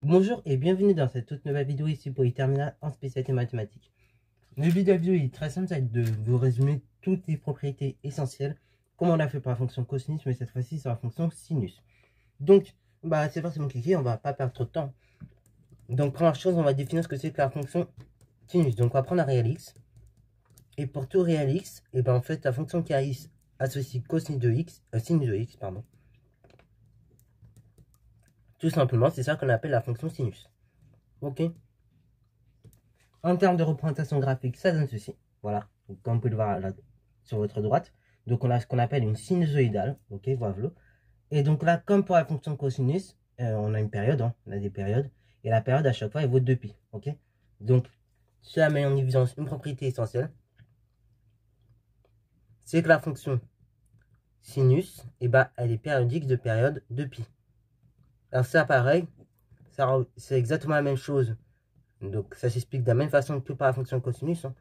Bonjour et bienvenue dans cette toute nouvelle vidéo ici pour e-terminal en spécialité mathématiques. Le but de la vidéo est très simple, ça va être de vous résumer toutes les propriétés essentielles, comme on l'a fait pour la fonction cosinus, mais cette fois-ci sur la fonction sinus. Donc, c'est forcément cliqué, on va pas perdre trop de temps. Donc, première chose, on va définir ce que c'est que la fonction sinus. Donc, on va prendre un réel x. Et pour tout réel x, et en fait, la fonction qui a x associe cosinus de x, sinus de x, pardon. Tout simplement, c'est ça qu'on appelle la fonction sinus. Ok. En termes de représentation graphique, ça donne ceci. Voilà. Donc, comme vous pouvez le voir là, sur votre droite. Donc, on a ce qu'on appelle une sinusoïdale. Ok, voilà. Et donc là, comme pour la fonction cosinus, on a une période. Hein, on a des périodes. Et la période, à chaque fois, elle vaut 2π. Ok. Donc, cela met en évidence une propriété essentielle. C'est que la fonction sinus, elle est périodique de période 2π. Alors, ça, pareil, c'est exactement la même chose. Donc, ça s'explique de la même façon que par la fonction cosinus. Hein.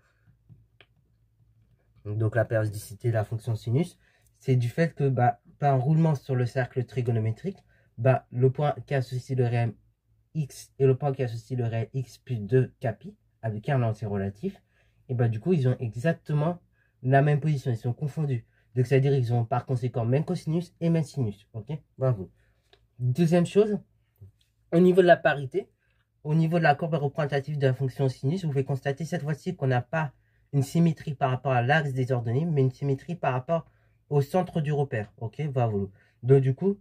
Donc, la périodicité de la fonction sinus, c'est du fait que, par un roulement sur le cercle trigonométrique, le point qui associe le réel x et le point qui associe le réel x plus 2π, avec un entier relatif, et du coup, ils ont exactement la même position, ils sont confondus. Donc, c'est-à-dire qu'ils ont par conséquent même cosinus et même sinus. Ok, bravo. Deuxième chose, au niveau de la parité, au niveau de la courbe représentative de la fonction sinus, vous pouvez constater cette fois-ci qu'on n'a pas une symétrie par rapport à l'axe des ordonnées, mais une symétrie par rapport au centre du repère. Ok, bravo. Donc du coup,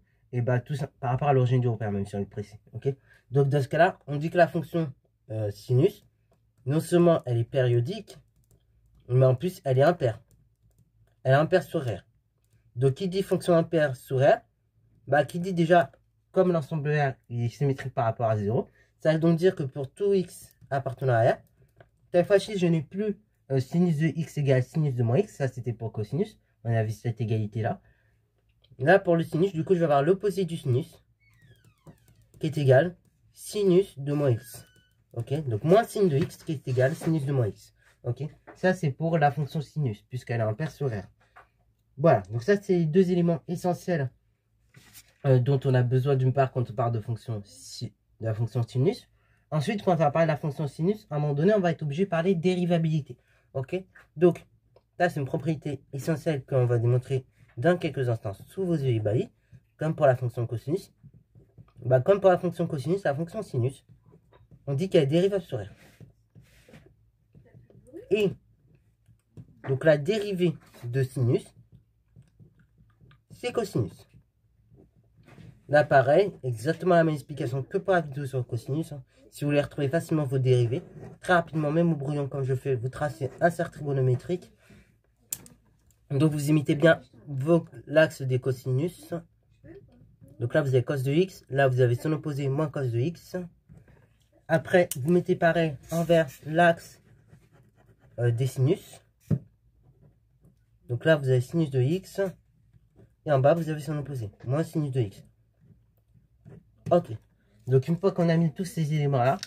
tout ça, par rapport à l'origine du repère, même si on est précis. Ok. Donc dans ce cas-là, on dit que la fonction sinus, non seulement elle est périodique, mais en plus elle est impaire. Elle est impaire sur R. Donc qui dit fonction impaire sur R, qui dit déjà, comme l'ensemble R il est symétrique par rapport à 0, ça veut donc dire que pour tout x appartenant à R, cette fois-ci, je n'ai plus sinus de x égale sinus de moins x. Ça, c'était pour cosinus. On a vu cette égalité-là. Là, pour le sinus, du coup, je vais avoir l'opposé du sinus, qui est égal sinus de moins x. Ok. Donc, moins sin de x, qui est égal sinus de moins x. Ok. Ça, c'est pour la fonction sinus, puisqu'elle est impaire sur R. Voilà. Donc, ça, c'est les deux éléments essentiels dont on a besoin d'une part quand on parle de la fonction sinus. Ensuite, quand on va parler de la fonction sinus, à un moment donné, on va être obligé de parler dérivabilité. Ok. Donc, là, c'est une propriété essentielle qu'on va démontrer dans quelques instants sous vos yeux ébahis, comme pour la fonction cosinus. Comme pour la fonction cosinus, la fonction sinus, on dit qu'elle est dérivable sur R. Et donc, la dérivée de sinus, c'est cosinus. Là, pareil, exactement la même explication que pour la vidéo sur le cosinus. Hein. Si vous voulez retrouver facilement vos dérivés, très rapidement, même au brouillon comme je fais, vous tracez un cercle trigonométrique. Donc, vous imitez bien l'axe des cosinus. Donc là, vous avez cos de x. Là, vous avez son opposé, moins cos de x. Après, vous mettez pareil envers l'axe des sinus. Donc là, vous avez sinus de x. Et en bas, vous avez son opposé, moins sinus de x. Ok. Donc, une fois qu'on a mis tous ces éléments-là,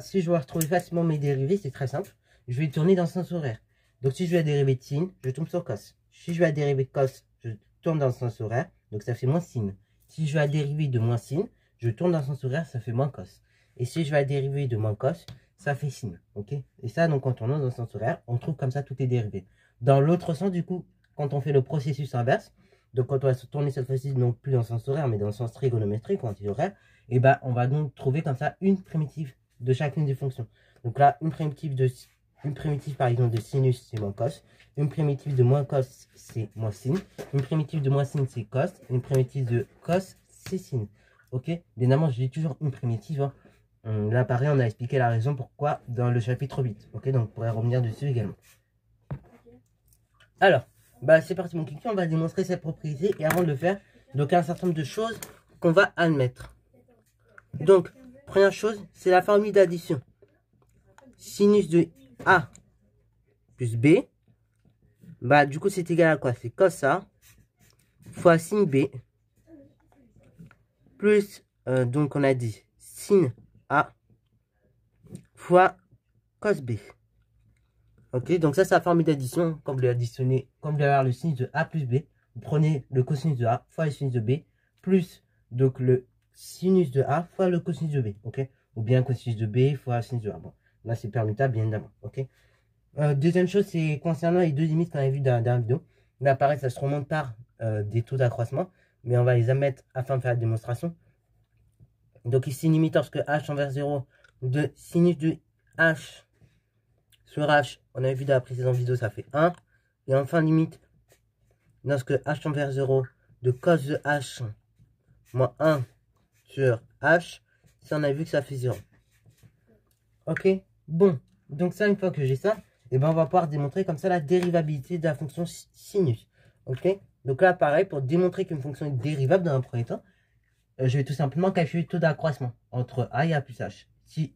si je veux retrouver facilement mes dérivés, c'est très simple. Je vais tourner dans le sens horaire. Donc, si je veux la dérivée de sin, je tombe sur cos. Si je veux la dérivée de cos, je tourne dans le sens horaire. Donc, ça fait moins sin. Si je veux la dérivée de moins sin, je tourne dans le sens horaire, ça fait moins cos. Et si je veux la dérivée de moins cos, ça fait sin. Ok. Et ça, donc, en tournant dans le sens horaire, on trouve comme ça toutes les dérivées. Dans l'autre sens, du coup, quand on fait le processus inverse, donc quand on va se tourner cette fois-ci, non plus dans le sens horaire, mais dans le sens trigonométrique ou anti-horaire, on va donc trouver comme ça une primitive de chacune des fonctions. Donc là, une primitive par exemple de sinus, c'est moins cos. Une primitive de moins cos, c'est moins sin. Une primitive de moins sin, c'est cos. Une primitive de cos, c'est sin. Ok. Évidemment, je dis toujours une primitive. Hein. Là, pareil, on a expliqué la raison pourquoi dans le chapitre 8. Ok, donc on pourrait revenir dessus également. Alors, c'est parti mon kiki, on va démontrer cette propriété. Et avant de le faire, donc un certain nombre de choses qu'on va admettre. Donc, première chose, c'est la formule d'addition. Sinus de A plus B, du coup, c'est égal à quoi? C'est cos A fois sin B plus, donc on a dit sin A fois cos B. Ok, donc ça, c'est la formule d'addition. Quand vous l'additionnez, comme vous allez avoir le sinus de A plus B, vous prenez le cosinus de A fois le sinus de B, plus donc le sinus de A fois le cosinus de B, ok? Ou bien cosinus de B fois sinus de A. Bon, là, c'est permutable, bien évidemment, ok? Deuxième chose, c'est concernant les deux limites qu'on a vues dans la vidéo. Là, pareil, ça se remonte par des taux d'accroissement, mais on va les mettre afin de faire la démonstration. Donc ici, limite lorsque h envers 0 de sinus de h sur h, on a vu dans la précédente vidéo, ça fait 1. Et enfin, limite, lorsque h envers 0 de cos de h moins 1 sur h, ça on a vu que ça fait 0. Ok, bon, donc ça, une fois que j'ai ça, et ben on va pouvoir démontrer comme ça la dérivabilité de la fonction sinus. Ok, donc là, pareil, pour démontrer qu'une fonction est dérivable dans un premier temps, je vais tout simplement calculer le taux d'accroissement entre a et a plus h. Si,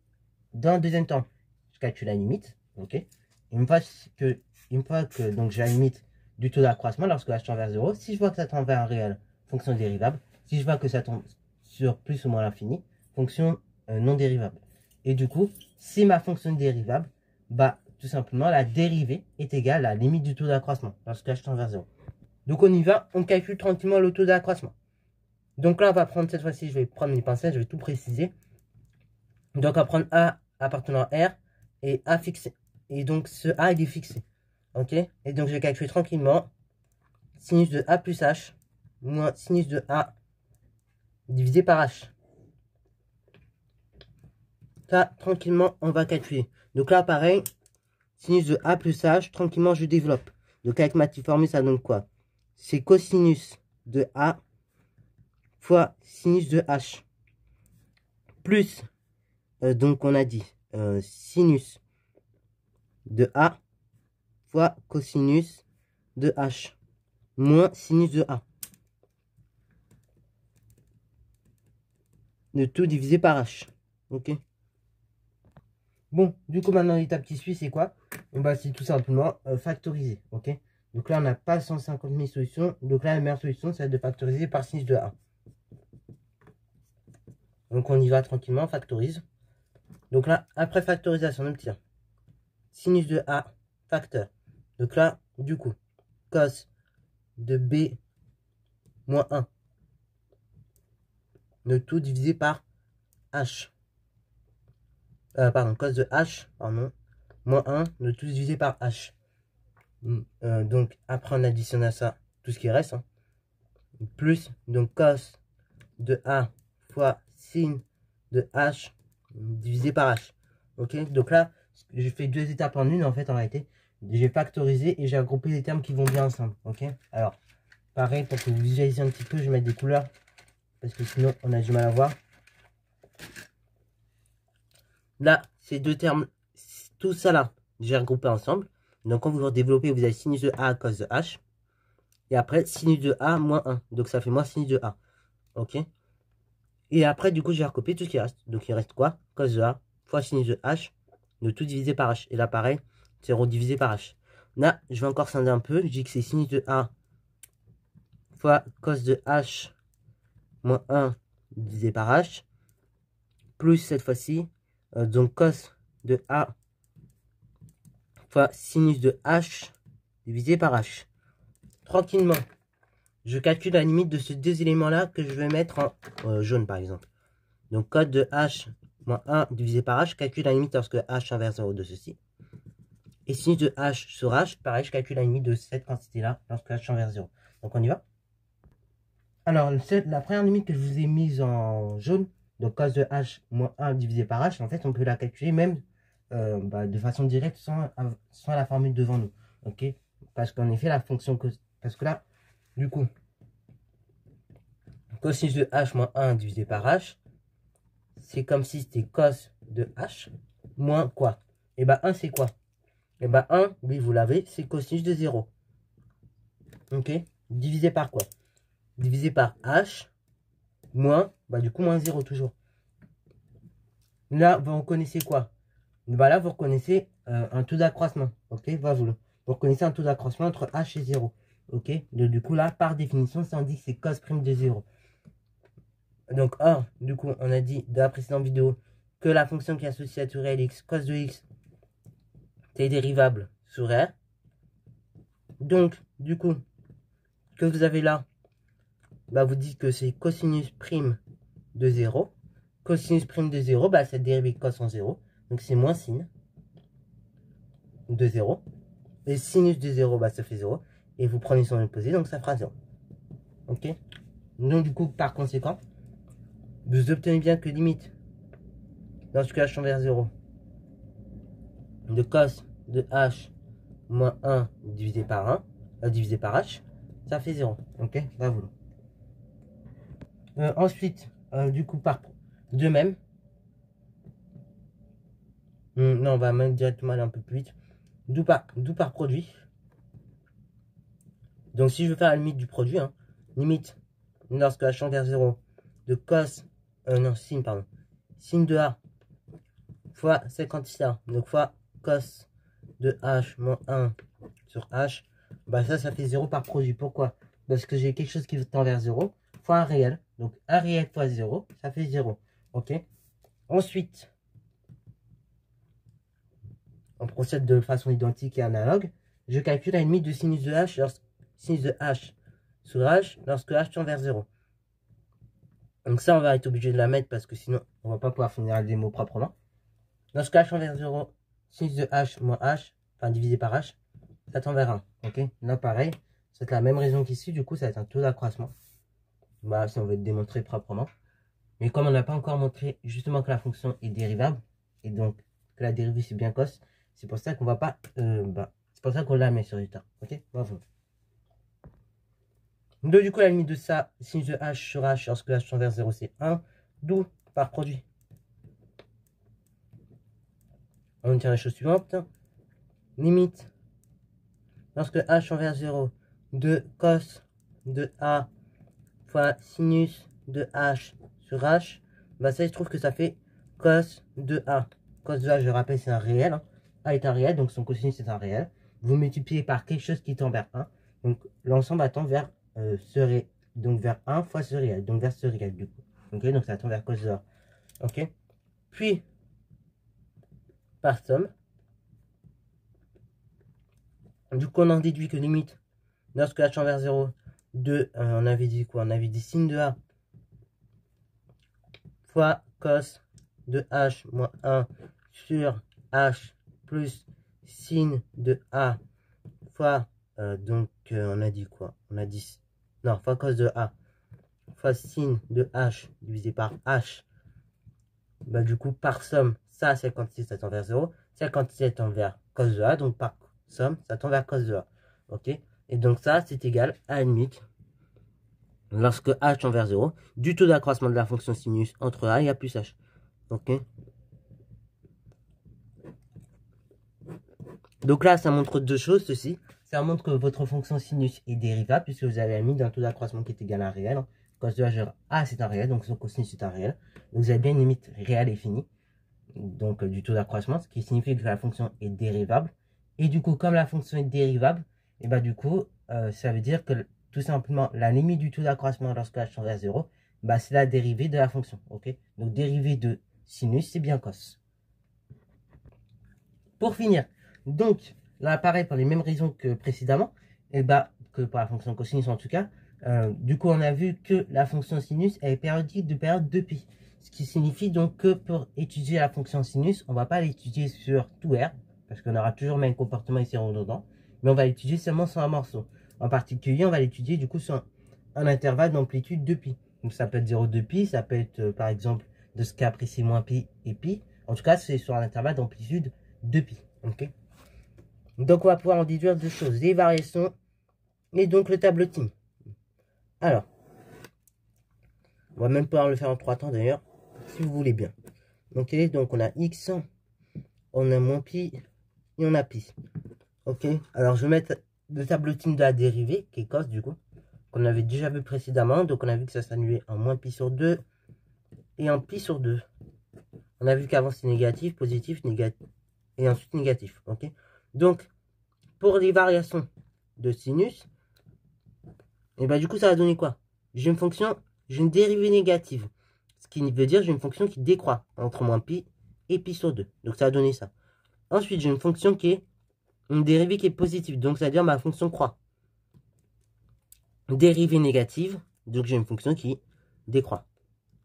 dans le deuxième temps, je calcule la limite, ok, une fois que donc j'ai la limite du taux d'accroissement lorsque h tend vers 0, si je vois que ça tend vers un réel, fonction dérivable. Si je vois que ça tombe sur plus ou moins l'infini, fonction non dérivable. Et du coup, si ma fonction est dérivable, bah tout simplement la dérivée est égale à la limite du taux d'accroissement lorsque h tend vers 0. Donc on y va, on calcule tranquillement le taux d'accroissement. Donc là, on va prendre cette fois-ci, je vais prendre mes pincettes, je vais tout préciser. Donc on va prendre A appartenant à R et A fixé. Et donc ce A, il est fixé. Ok? Et donc je vais calculer tranquillement sinus de A plus H moins sinus de A divisé par H. Ça, tranquillement, on va calculer. Donc là, pareil, sinus de A plus H, tranquillement, je développe. Donc avec ma petite formule, ça donne quoi? C'est cosinus de A fois sinus de H. Plus, donc on a dit sinus de A fois cosinus de H moins sinus de A. Le tout divisé par H. Ok. Bon, du coup, maintenant, l'étape qui suit, c'est quoi? Bah, c'est tout simplement factoriser. Ok. Donc là, on n'a pas 150 000 solutions. Donc là, la meilleure solution, c'est de factoriser par sinus de A. Donc on y va tranquillement, on factorise. Donc là, après factorisation, on obtient sinus de A facteur. Donc là, du coup, cos de B moins 1. Le tout divisé par H. Pardon, cos de H, pardon, moins 1, le tout divisé par H. Donc, après, on additionne à ça tout ce qui reste. Hein. Plus, donc, cos de A fois sin de H divisé par H. Ok, donc là, j'ai fait deux étapes en une, en fait, en réalité. J'ai factorisé et j'ai regroupé les termes qui vont bien ensemble. Ok, alors, pareil, pour que vous visualisiez un petit peu, je vais mettre des couleurs. Parce que sinon, on a du mal à voir. Là, ces deux termes, tout ça là, j'ai regroupé ensemble. Donc, quand vous développez, vous avez sinus de A à cos de H. Et après, sinus de A moins 1. Donc, ça fait moins sinus de A. Ok. Et après, du coup, j'ai recopié tout ce qui reste. Donc, il reste quoi? Cos de A fois sinus de H. De tout divisé par H. Et là, pareil, c'est redivisé par H. Là, je vais encore scinder un peu. Je dis que c'est sinus de A fois cos de H moins 1 divisé par H. Plus cette fois-ci, donc cos de A fois sinus de H divisé par H. Tranquillement, je calcule la limite de ces deux éléments-là que je vais mettre en jaune, par exemple. Donc, cos de H moins 1 divisé par H, je calcule la limite lorsque H tend vers 0 de ceci. Et sinus de H sur H, pareil, je calcule la limite de cette quantité-là lorsque H tend vers 0. Donc, on y va. Alors, la première limite que je vous ai mise en jaune, donc cos de H moins 1 divisé par H, en fait, on peut la calculer même de façon directe sans la formule devant nous. Ok? Parce qu'en effet, la fonction cos... Parce que là, du coup, cosinus de H moins 1 divisé par H, c'est comme si c'était cos de H moins quoi? Et bah 1, c'est quoi? Et bah 1, oui, vous l'avez, c'est cosinus de 0. Ok? Divisé par quoi? Divisé par H moins, bah du coup, moins 0 toujours. Là, vous reconnaissez quoi? Bah là, vous reconnaissez un taux d'accroissement. Ok? Voilà, vous reconnaissez un taux d'accroissement entre H et 0. Ok? Donc, du coup, là, par définition, ça indique que c'est cos prime de 0. Donc, or, du coup, on a dit dans la précédente vidéo que la fonction qui est associée à tout réel x, cos de x, c'est dérivable sur R. Donc, du coup, que vous avez là, bah, vous dites que c'est cosinus prime de 0. Cosinus prime de 0, bah, cette dérivée de cos en 0. Donc c'est moins sin de 0. Et sinus de 0, bah, ça fait 0. Et vous prenez son opposé, donc ça fera 0. Ok. Donc du coup, par conséquent, vous obtenez bien que limite, lorsque h tend vers 0, de cos de h moins 1 divisé par 1, divisé par h, ça fait 0. Ok, bah voilà. Ensuite, du coup, par de même, non, on va même directement aller un peu plus vite. D'où par produit. Donc, si je veux faire la limite du produit, hein, limite, lorsque h tend vers 0, de cos, non, sin, pardon, sin de a fois 50 donc fois cos de h moins 1 sur h, bah ça fait 0 par produit. Pourquoi? Parce que j'ai quelque chose qui tend vers 0 fois un réel. Donc, un réel fois 0, ça fait 0. Ok. Ensuite, on procède de façon identique et analogue. Je calcule la limite de sinus de h, sinus de h sur h lorsque h tend vers 0. Donc ça, on va être obligé de la mettre parce que sinon, on va pas pouvoir finir les mots proprement. Lorsque h tend vers 0, sinus de h moins h, enfin divisé par h, ça tend vers 1. Ok. Là, pareil, c'est la même raison qu'ici. Du coup, ça va être un taux d'accroissement. Bah, si on veut le démontrer proprement. Mais comme on n'a pas encore montré justement que la fonction est dérivable, et donc que la dérivée c'est bien cos, c'est pour ça qu'on va pas, c'est pour ça qu'on la met sur du temps. Ok, bravo. Donc du coup la limite de ça, sinus de h sur h lorsque h tend vers 0 c'est 1, d'où par produit. On tient la chose suivante, limite lorsque h tend vers 0 de cos de a fois sinus de h sur h, bah ça il se trouve que ça fait cos de a. Cos de a, je rappelle, c'est un réel. Hein. A est un réel, donc son cosinus est un réel. Vous multipliez par quelque chose qui tend vers 1. Donc l'ensemble va tendre vers donc vers 1 fois ce réel. Donc vers ce réel du coup. Ok, donc ça tend vers cos de a. Ok. Puis, par somme, du coup on en déduit que limite, lorsque h tend vers 0, on avait dit quoi? On avait dit sin de a fois cos de h moins 1 sur h plus sin de a fois, on a dit quoi? On a dit, non, fois cos de a fois sin de h divisé par h. Bah, du coup, par somme, ça, 56, ça tend vers 0. 57 tend vers cos de a, donc par somme, ça tend vers cos de a. Ok? Et donc ça, c'est égal à la limite, lorsque h tend vers 0, du taux d'accroissement de la fonction sinus entre a et a plus h. Ok? Donc là, ça montre deux choses, ceci. Ça montre que votre fonction sinus est dérivable, puisque vous avez la limite d'un taux d'accroissement qui est égal à un réel. Cos de h a, c'est un réel, donc son cosinus est un réel. Donc vous avez bien une limite réelle et finie, donc du taux d'accroissement, ce qui signifie que la fonction est dérivable. Et du coup, comme la fonction est dérivable, et bah du coup, ça veut dire que tout simplement, la limite du taux d'accroissement lorsque h tend vers 0, bah, c'est la dérivée de la fonction. Ok, donc dérivée de sinus, c'est bien cos. Pour finir, donc, là, pareil, pour les mêmes raisons que précédemment, et bah, que pour la fonction cosinus en tout cas, du coup, on a vu que la fonction sinus est périodique de période 2π. Ce qui signifie donc que pour étudier la fonction sinus, on ne va pas l'étudier sur tout R, parce qu'on aura toujours le même comportement ici redondant, mais on va l'étudier seulement sur un morceau. En particulier, on va l'étudier du coup sur un intervalle d'amplitude 2π. Donc ça peut être 0,2π, ça peut être par exemple de ce cas précis moins π et π. En tout cas, c'est sur un intervalle d'amplitude 2π. Ok. Donc on va pouvoir en déduire deux choses, les variations et donc le tableauting. Alors, on va même pouvoir le faire en 3 temps d'ailleurs, si vous voulez bien. Ok, donc on a x, on a moins pi et on a pi. Ok, alors je vais mettre le tableauting de la dérivée, qui est cos du coup, qu'on avait déjà vu précédemment. Donc on a vu que ça s'annulait en moins pi sur 2 et en pi sur 2. On a vu qu'avant c'était négatif, positif, négatif et ensuite négatif. Ok, donc pour les variations de sinus, et bah du coup ça va donner quoi? J'ai une fonction, j'ai une dérivée négative. Ce qui veut dire j'ai une fonction qui décroît entre moins pi et pi sur 2. Donc ça va donner ça. Ensuite j'ai une fonction qui est une dérivée qui est positive. Donc ça veut dire ma fonction croît. Dérivée négative, donc j'ai une fonction qui décroît.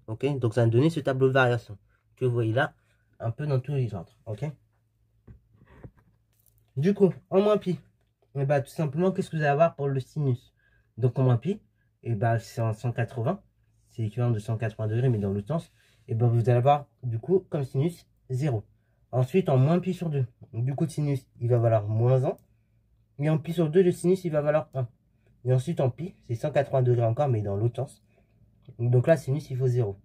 Ok, donc ça va me donner ce tableau de variation que vous voyez là, un peu dans tous les ordres. Ok. Du coup, en moins pi, et bah, tout simplement, qu'est-ce que vous allez avoir pour le sinus? Donc en moins pi, et bah, c'est en 180, c'est l'équivalent de 180 degrés, mais dans l'autre sens. Et bah, vous allez avoir, du coup, comme sinus, 0. Ensuite, en moins pi sur 2, du coup, le sinus, il va valoir moins 1. Et en pi sur 2, le sinus, il va valoir 1. Et ensuite, en pi, c'est 180 degrés encore, mais dans l'autre sens. Donc là, sinus, il faut 0.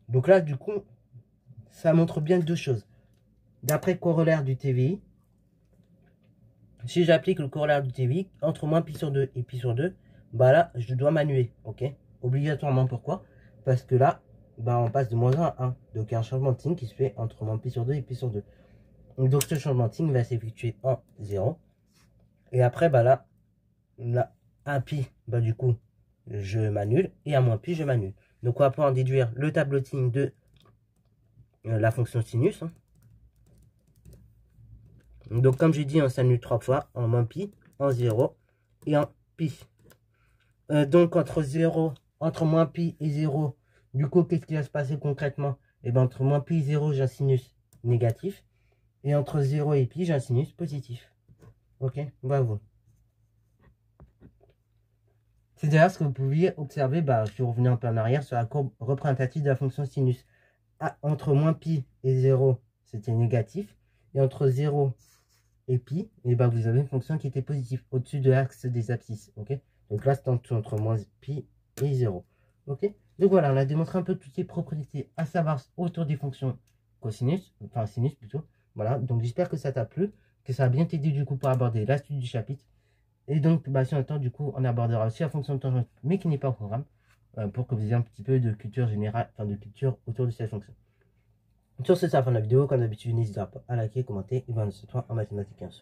Donc là, du coup, ça montre bien deux choses. D'après le corollaire du TVI, si j'applique le corollaire du TVI, entre moins pi sur 2 et pi sur 2, bah là, je dois m'annuler, ok? Obligatoirement, pourquoi? Parce que là, bah on passe de moins 1 à 1. Donc il y a un changement de signe qui se fait entre moins pi sur 2 et pi sur 2. Donc ce changement de signe va s'effectuer en 0. Et après, bah là, 1 pi, bah du coup, je m'annule. Et à moins pi, je m'annule. Donc on va pouvoir déduire le tableau de signe de la fonction sinus. Hein. Donc comme j'ai dit, on s'annule 3 fois, en moins pi, en 0 et en pi. Donc entre moins pi et 0, du coup, qu'est-ce qui va se passer concrètement? Et bien entre moins pi et 0, j'ai un sinus négatif. Et entre 0 et pi, j'ai un sinus positif. Ok, bravo. C'est d'ailleurs ce que vous pouviez observer, bah, si vous revenez un peu en arrière, sur la courbe représentative de la fonction sinus. Ah, entre moins pi et 0, c'était négatif. Et entre 0 et pi, et bah, vous avez une fonction qui était positive, au-dessus de l'axe des abscisses. Ok, donc là, c'est entre moins pi et 0. Ok, donc voilà, on a démontré un peu toutes ces propriétés à savoir autour des fonctions cosinus, enfin sinus plutôt. Voilà, donc j'espère que ça t'a plu, que ça a bien t'aider du coup pour aborder la suite du chapitre. Et donc, bah, si on a le temps, du coup, on abordera aussi la fonction de tangente, mais qui n'est pas au programme, pour que vous ayez un petit peu de culture générale, enfin de culture autour de cette fonction. Sur ce, c'est la fin de la vidéo. Comme d'habitude, n'hésitez pas à liker, commenter, et bien on se retrouve en mathématiques 15.